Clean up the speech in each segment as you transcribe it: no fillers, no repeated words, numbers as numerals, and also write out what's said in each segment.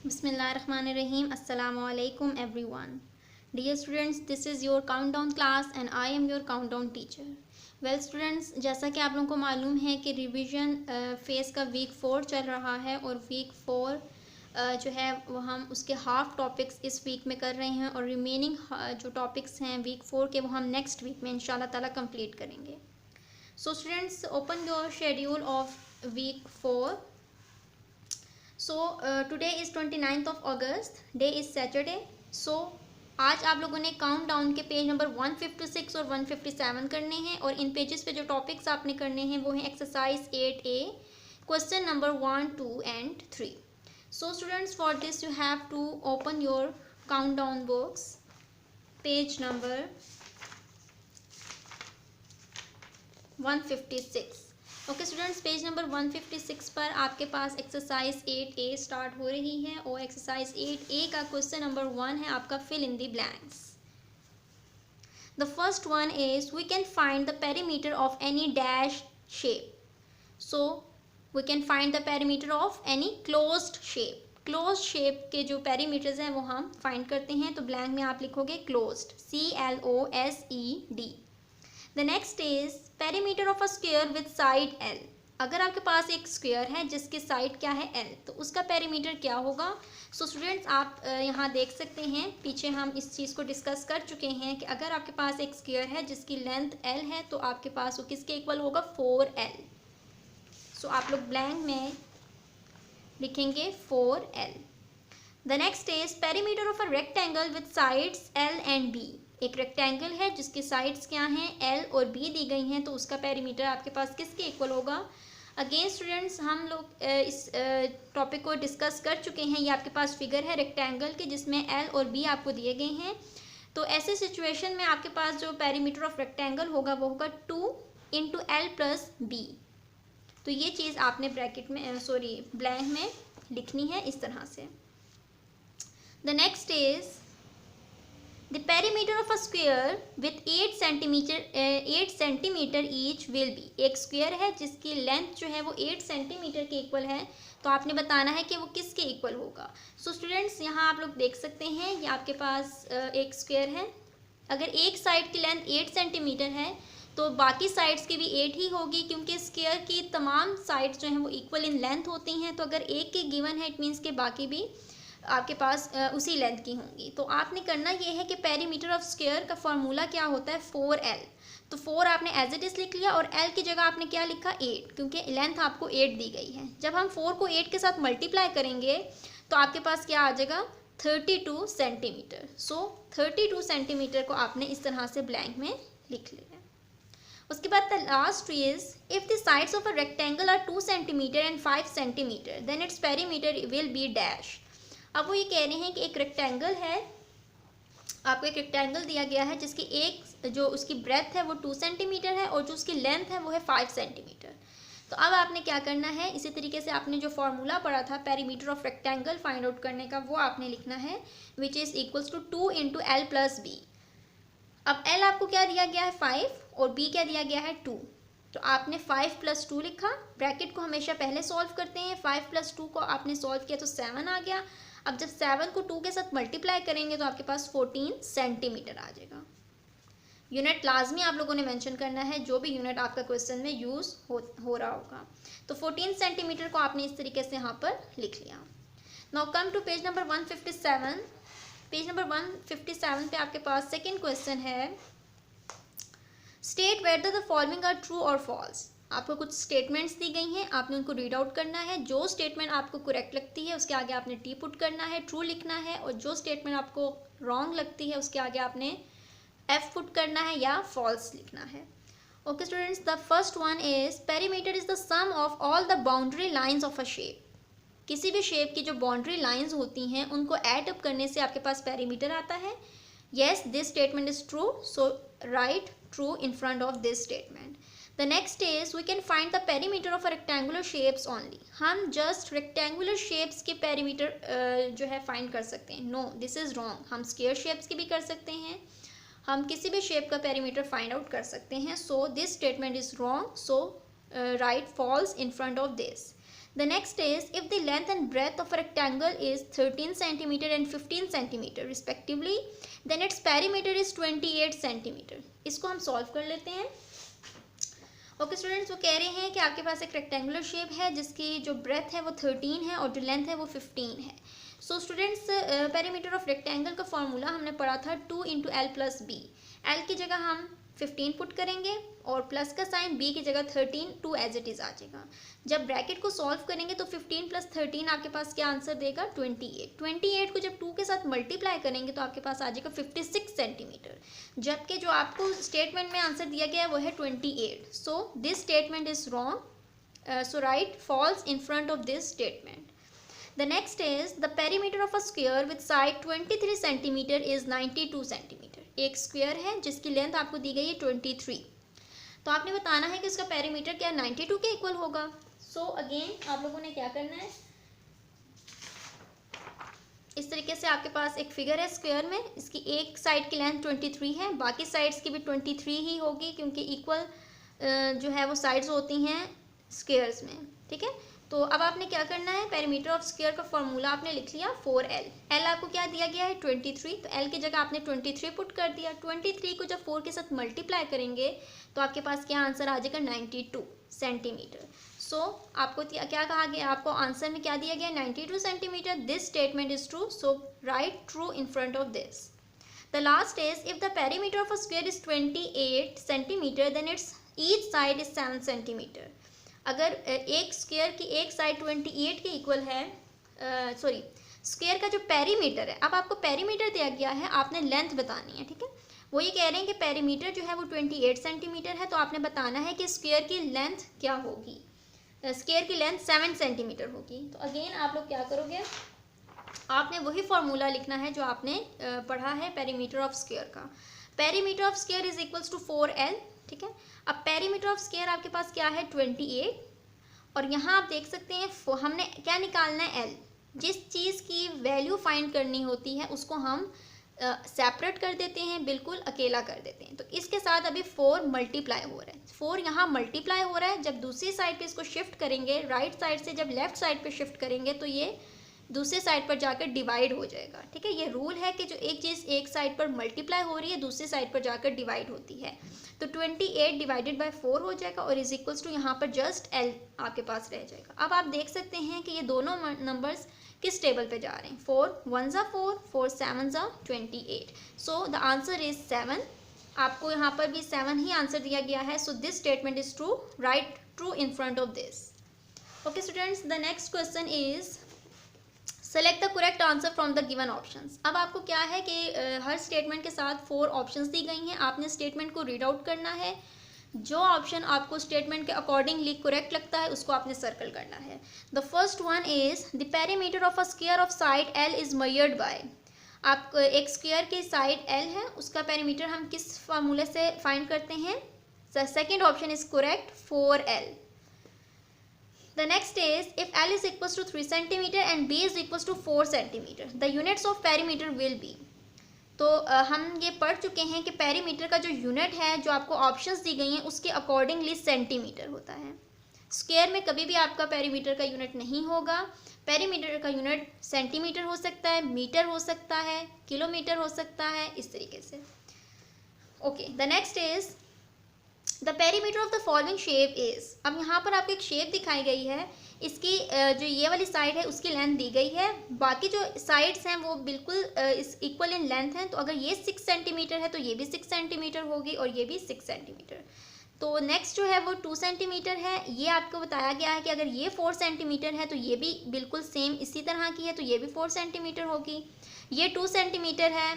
Bismillahirrahmanirrahim. Assalamu alaikum everyone. Dear students, this is your countdown class and I am your countdown teacher. Well students, जैसा कि आप लोगों को मालूम है कि रिवीजन फेज़ का वीक 4 चल रहा है और वीक 4 जो है वो हम उसके हाफ टॉपिक्स इस वीक में कर रहे हैं और रिमेनिंग जो टॉपिक्स हैं वीक 4 के वो हम नेक्स्ट वीक में इंशाल्लाह ताला कंप्लीट करेंगे. So students, open your schedule of week 4. So today is 29th of August. Day is Saturday. So आज आप लोगों ने काउंट डाउन के पेज नंबर 156 और 157 करने हैं और इन पेजेस पे जो टॉपिक्स आपने करने हैं वो हैं exercise 8A, question number 1, 2 and 3. So students, for this you have to open your countdown books, page number 156. Okay students, page number 156 पर आपके पास एक्सरसाइज 8A स्टार्ट हो रही है और एक्सरसाइज 8A का क्वेश्चन नंबर 1 है आपका fill in the blanks. The first one is we can find the perimeter of any dash shape. So we can find the perimeter of any closed shape. Closed shape के जो perimeters हैं वो हम find करते हैं. तो blank में आप लिखोगे closed, CLOSED. The next is perimeter of a square with side L. अगर आपके पास एक स्क्वायर है जिसके साइड क्या है L, तो उसका पेरीमीटर क्या होगा. सो स्टूडेंट्स, आप यहाँ देख सकते हैं पीछे हम इस चीज़ को डिस्कस कर चुके हैं कि अगर आपके पास एक स्क्वायर है जिसकी लेंथ L है तो आपके पास वो किसके इक्वल होगा, 4L. सो आप लोग ब्लैंक में लिखेंगे 4L. The next is perimeter of a rectangle with sides L and B. एक रेक्टेंगल है जिसकी साइड्स क्या हैं, L और B दी गई हैं, तो उसका पेरीमीटर आपके पास किसके इक्वल होगा. अगेन स्टूडेंट्स, हम लोग इस टॉपिक को डिस्कस कर चुके हैं. ये आपके पास फिगर है रेक्टेंगल के जिसमें L और B आपको दिए गए हैं. तो ऐसे सिचुएशन में आपके पास जो पेरीमीटर ऑफ रेक्टेंगल होगा वो होगा 2 × L + B. तो ये चीज़ आपने ब्रैकेट में ब्लैंक में लिखनी है इस तरह से. The next is the perimeter of a square with 8 centimetre each will be. एक स्क्वायर है जिसकी लेंथ जो है वो 8 सेंटीमीटर के इक्वल है, तो आपने बताना है कि वो किसके इक्वल होगा. सो स्टूडेंट्स, यहाँ आप लोग देख सकते हैं ये आपके पास एक स्क्वायर है. अगर एक साइड की लेंथ 8 सेंटीमीटर है तो बाकी साइड्स की भी 8 ही होगी, क्योंकि स्क्वायर की तमाम साइड्स जो हैं वो इक्वल इन लेंथ होती हैं. तो अगर एक की गिवन है इट मीन्स के बाकी भी आपके पास उसी लेंथ की होंगी. तो आपने करना ये है कि पेरीमीटर ऑफ स्क्वायर का फॉर्मूला क्या होता है, 4L. तो 4 आपने एज इट इज़ लिख लिया और L की जगह आपने क्या लिखा, 8, क्योंकि लेंथ आपको 8 दी गई है. जब हम 4 को 8 के साथ मल्टीप्लाई करेंगे तो आपके पास क्या आ जाएगा, 32 सेंटीमीटर. सो 32 सेंटीमीटर को आपने इस तरह से ब्लैंक में लिख लिया. उसके बाद the last is if the sides of a rectangle are 2 centimetre and 5 centimetre then its perimeter will be dash. अब वो ये कह रहे हैं कि एक रेक्टेंगल है, आपको एक रेक्टेंगल दिया गया है जिसकी एक जो उसकी ब्रेथ है वो 2 सेंटीमीटर है और जो उसकी लेंथ है वो है 5 सेंटीमीटर. तो अब आपने क्या करना है, इसी तरीके से आपने जो फॉर्मूला पढ़ा था perimeter of rectangle find out करने का वो आपने लिखना है, which is equals to 2 × L + B. अब L आपको क्या दिया गया है, 5, और B क्या दिया गया है, 2. तो आपने 5 + 2 लिखा. ब्रैकेट को हमेशा पहले सॉल्व करते हैं. 5 + 2 को आपने सॉल्व किया तो 7 आ गया. अब जब 7 को 2 के साथ मल्टीप्लाई करेंगे तो आपके पास 14 सेंटीमीटर आ जाएगा. यूनिट लाजमी आप लोगों ने मेंशन करना है, जो भी यूनिट आपका क्वेश्चन में यूज़ हो रहा होगा. तो 14 सेंटीमीटर को आपने इस तरीके से यहाँ पर लिख लिया. Now come to page number 157. Page number 157 पे आपके पास सेकेंड क्वेश्चन है, state whether the following are true और फॉल्स. आपको कुछ स्टेटमेंट्स दी गई हैं, आपने उनको रीड आउट करना है. जो स्टेटमेंट आपको करेक्ट लगती है उसके आगे आपने टी पुट करना है, ट्रू लिखना है, और जो स्टेटमेंट आपको रॉन्ग लगती है उसके आगे आपने एफ पुट करना है या फॉल्स लिखना है. Okay students, the first one is perimeter is the sum of all the boundary lines of a shape. किसी भी शेप की जो बाउंड्री लाइंस होती हैं उनको ऐड अप करने से आपके पास पेरीमीटर आता है. Yes, this statement is true, so write true in front of this statement. The next is we can find the perimeter of a rectangular shapes only. हम just rectangular shapes के perimeter जो है find कर सकते हैं. No, this is wrong. हम square shapes की भी कर सकते हैं, हम किसी भी shape का perimeter find out कर सकते हैं. So this statement is wrong. So write false in front of this. The next is, if the length and breadth of a rectangle is 13 centimeter and 15 centimeter respectively, then its perimeter is 28 centimeter. इसको हम solve कर लेते हैं. Okay students, वो कह रहे हैं कि आपके पास एक रेक्टेंगुलर शेप है जिसकी जो ब्रेथ है वो 13 है और जो लेंथ है वो 15 है. So students, perimeter of rectangle का फॉर्मूला हमने पढ़ा था 2 into L plus B. L की जगह हम 15 पुट करेंगे और प्लस का साइन, बी की जगह 13, 2 एज इट इज़ आ जाएगा. जब ब्रैकेट को सॉल्व करेंगे तो 15 प्लस 13 आपके पास क्या आंसर देगा, 28. 28 को जब 2 के साथ मल्टीप्लाई करेंगे तो आपके पास आ जाएगा 56 सेंटीमीटर. जबकि जो आपको स्टेटमेंट में आंसर दिया गया है वो है 28. So this statement is wrong. So right falls in front of this statement. The next is, the perimeter of a square with side 23 centimeter is 92 centimeter. एक स्क्वायर है जिसकी लेंथ आपको दी गई है 23. तो आपने बताना है कि उसका पेरीमीटर क्या 92 के इक्वल होगा. सो अगेन आप लोगों ने क्या करना है, इस तरीके से आपके पास एक फिगर है स्क्वायर में, इसकी एक साइड की लेंथ 23 है, बाकी साइड्स की भी 23 ही होगी क्योंकि इक्वल जो है वो साइड्स होती हैं स्क्वायर्स में. ठीक है, तो अब आपने क्या करना है, पेरीमीटर ऑफ स्क्वायर का फॉर्मूला आपने लिख लिया 4L. एल आपको क्या दिया गया है 23, तो एल की जगह आपने 23 पुट कर दिया. 23 को जब 4 के साथ मल्टीप्लाई करेंगे तो आपके पास क्या आंसर आ जाएगा 92 सेंटीमीटर. सो आपको क्या कहा गया, आपको आंसर में क्या दिया गया 92 centimetre. This statement is true, so write true in front of this. The last is, if the perimeter of a square is 28 centimetre then its each side is 7 centimetre. अगर एक स्क्वायर की एक side 28 के equal है, sorry square का जो perimeter है, अब आपको पेरीमीटर दिया गया है, आपने लेंथ बतानी है. ठीक है, वो ये कह रहे हैं कि पेरीमीटर जो है वो 28 सेंटीमीटर है, तो आपने बताना है कि स्क्वायर की लेंथ क्या होगी. स्क्वायर की लेंथ 7 सेंटीमीटर होगी. तो अगेन आप लोग क्या करोगे, आपने वही फॉर्मूला लिखना है जो आपने पढ़ा है पेरीमीटर ऑफ स्क्वायर का. Perimeter of square is equals to 4L. ठीक है, अब पेरीमीटर ऑफ स्क्वायर आपके पास क्या है 28, और यहाँ आप देख सकते हैं हमने क्या निकालना है L. जिस चीज़ की वैल्यू फाइंड करनी होती है उसको हम सेपरेट कर देते हैं, बिल्कुल अकेला कर देते हैं. तो इसके साथ अभी 4 मल्टीप्लाई हो रहा है, 4 यहाँ मल्टीप्लाई हो रहा है. जब दूसरी साइड पे इसको शिफ्ट करेंगे, राइट साइड से जब लेफ्ट साइड पे शिफ्ट करेंगे तो ये दूसरे साइड पर जाकर डिवाइड हो जाएगा. ठीक है, ये रूल है कि जो एक चीज़ एक साइड पर मल्टीप्लाई हो रही है दूसरी साइड पर जाकर डिवाइड होती है. तो 28 डिवाइडेड बाय 4 हो जाएगा और इज इक्वल्स टू यहाँ पर जस्ट L आपके पास रह जाएगा. अब आप देख सकते हैं कि ये दोनों नंबर्स किस टेबल पे जा रहे हैं. 4 1 ज़ा 4, 4 7 ज़ा 28. So the answer is 7. आपको यहाँ पर भी 7 ही आंसर दिया गया है. So this statement is true, right true in front of this. Okay students, the next question is, select the correct answer from the given options. अब आपको क्या है कि हर स्टेटमेंट के साथ 4 ऑप्शंस दी गई हैं. आपने स्टेटमेंट को रीड आउट करना है. जो ऑप्शन आपको स्टेटमेंट के अकॉर्डिंगली करेक्ट लगता है उसको आपने सर्कल करना है. The first one is, the perimeter of a square of side L is measured by. आप एक स्क्वायर की साइड L है, उसका पेरीमीटर हम किस फार्मूले से फाइंड करते हैं. Second option is correct, 4L. The next is, if L is equals to 3 centimeter and B is equals to 4 centimeter, the units of perimeter will be. तो हम ये पढ़ चुके हैं कि पेरीमीटर का जो यूनिट है जो आपको ऑप्शंस दी गई हैं उसके अकॉर्डिंगली सेंटीमीटर होता है. स्क्वायर में कभी भी आपका पेरीमीटर का यूनिट नहीं होगा. पेरीमीटर का यूनिट सेंटीमीटर हो सकता है, मीटर हो सकता है, किलोमीटर हो सकता है, इस तरीके से. Okay, the next is, the perimeter of the following shape is. अब यहाँ पर आपको एक शेप दिखाई गई है, इसकी जो ये वाली साइड है उसकी लेंथ दी गई है, बाकी जो साइड्स हैं वो बिल्कुल इक्वल इन लेंथ हैं. तो अगर ये 6 सेंटीमीटर है तो ये भी 6 सेंटीमीटर होगी और ये भी 6 सेंटीमीटर. तो नेक्स्ट जो है वो 2 सेंटीमीटर है. ये आपको बताया गया है कि अगर ये 4 सेंटीमीटर है तो ये भी बिल्कुल सेम इसी तरह की है, तो ये भी 4 सेंटीमीटर होगी. ये 2 सेंटीमीटर है,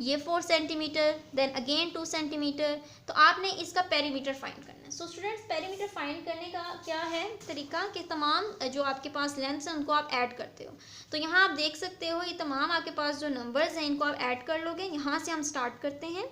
ये 4 सेंटीमीटर, देन अगेन 2 सेंटीमीटर. तो आपने इसका पेरीमीटर फाइंड करना है. सो स्टूडेंट्स, पेरीमीटर फाइंड करने का क्या है तरीका कि तमाम जो आपके पास लेंथ्स हैं उनको आप ऐड करते हो. तो यहाँ आप देख सकते हो ये तमाम आपके पास जो नंबर्स हैं इनको आप ऐड कर लोगे. यहाँ से हम स्टार्ट करते हैं.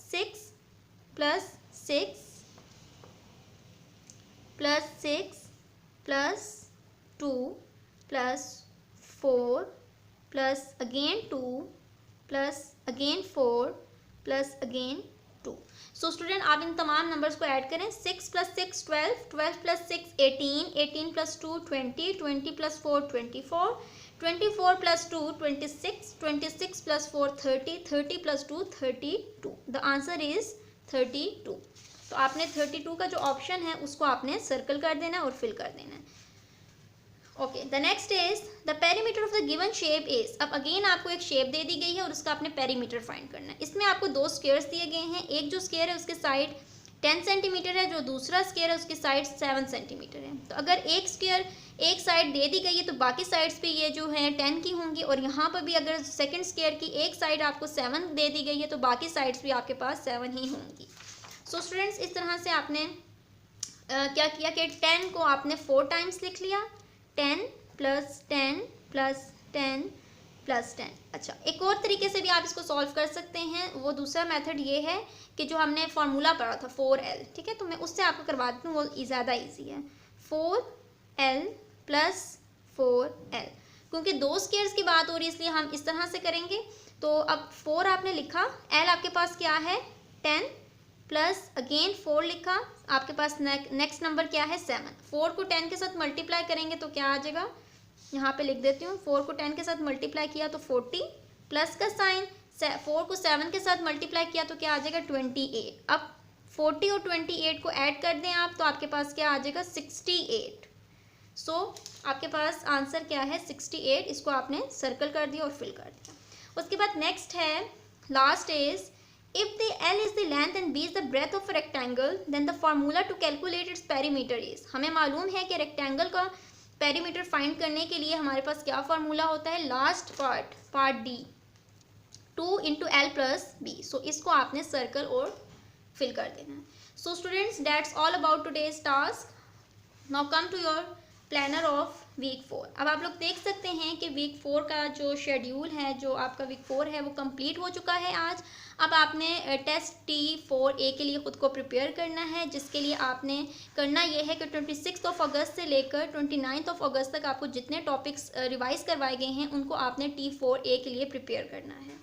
6 plus 6 plus 6 plus 2 plus 4 plus again 2 plus again 4 plus again 2। So student आप इन तमाम नंबर्स को ऐड करें। 6 + 6 12, 12 + 6 18, 18 + 2 20, 20 + 4 24, 24 + 2 26, 26 + 4 30, 30 + 2 32। The answer is 32। तो आपने 32 का जो ऑप्शन है उसको आपने सर्कल कर देना है और फिल कर देना है। Okay, the next is the perimeter of the given shape is. अब अगेन आपको एक शेप दे दी गई है और उसका आपने पेरीमीटर फाइंड करना है। इसमें आपको दो स्क्वायर्स दिए गए हैं। एक जो स्क्वायर है उसके साइड 10 सेंटीमीटर है, जो दूसरा स्क्वायर है उसकी साइड 7 सेंटीमीटर है। तो अगर एक स्क्वायर एक साइड दे दी गई है तो बाकी साइड्स पे ये जो है 10 की होंगी, और यहाँ पर भी अगर सेकंड स्क्वायर की एक साइड आपको 7 दे दी गई है तो बाकी साइड्स भी आपके पास 7 ही होंगी। सो स्टूडेंट्स इस तरह से आपने क्या किया कि 10 को आपने 4 टाइम्स लिख लिया, 10 + 10 + 10 + 10। अच्छा, एक और तरीके से भी आप इसको सॉल्व कर सकते हैं। वो दूसरा मेथड ये है कि जो हमने फार्मूला पढ़ा था 4L, ठीक है, तो मैं उससे आपको करवा देती हूँ, वो ज़्यादा ईजी है। 4L + 4L, क्योंकि दो स्क्वायर्स की बात हो रही है इसलिए हम इस तरह से करेंगे। तो अब 4 आपने लिखा, L आपके पास क्या है 10, प्लस अगेन 4 लिखा, आपके पास नेक्स्ट नंबर क्या है 7। 4 को 10 के साथ मल्टीप्लाई करेंगे तो क्या आ जाएगा, यहाँ पे लिख देती हूँ। 4 को 10 के साथ मल्टीप्लाई किया तो 40, प्लस का साइन, 4 को 7 के साथ मल्टीप्लाई किया तो क्या आ जाएगा 28। अब 40 और 28 को ऐड कर दें आप तो आपके पास क्या आ जाएगा 68। सो आपके पास आंसर क्या है 68। इसको आपने सर्कल कर दिया और फिल कर दिया। उसके बाद नेक्स्ट है, last is if the L is the length and B is the breadth of a rectangle, then the formula to calculate its perimeter is। हमें मालूम है कि रेक्टेंगल का पेरीमीटर फाइंड करने के लिए हमारे पास क्या फार्मूला होता है, last part D 2 × L + B। So इसको आपने सर्कल और फिल कर देना है। So students that's all about today's task. Now come to your planner of week 4। अब आप लोग देख सकते हैं कि वीक 4 का जो शेड्यूल है, जो आपका वीक 4 है वो कंप्लीट हो चुका है आज। अब आपने टेस्ट T4A के लिए ख़ुद को प्रिपेयर करना है, जिसके लिए आपने करना ये है कि 26 अगस्त से लेकर 29 अगस्त तक आपको जितने टॉपिक्स रिवाइज़ करवाए गए हैं उनको आपने T4A के लिए प्रिपेयर करना है।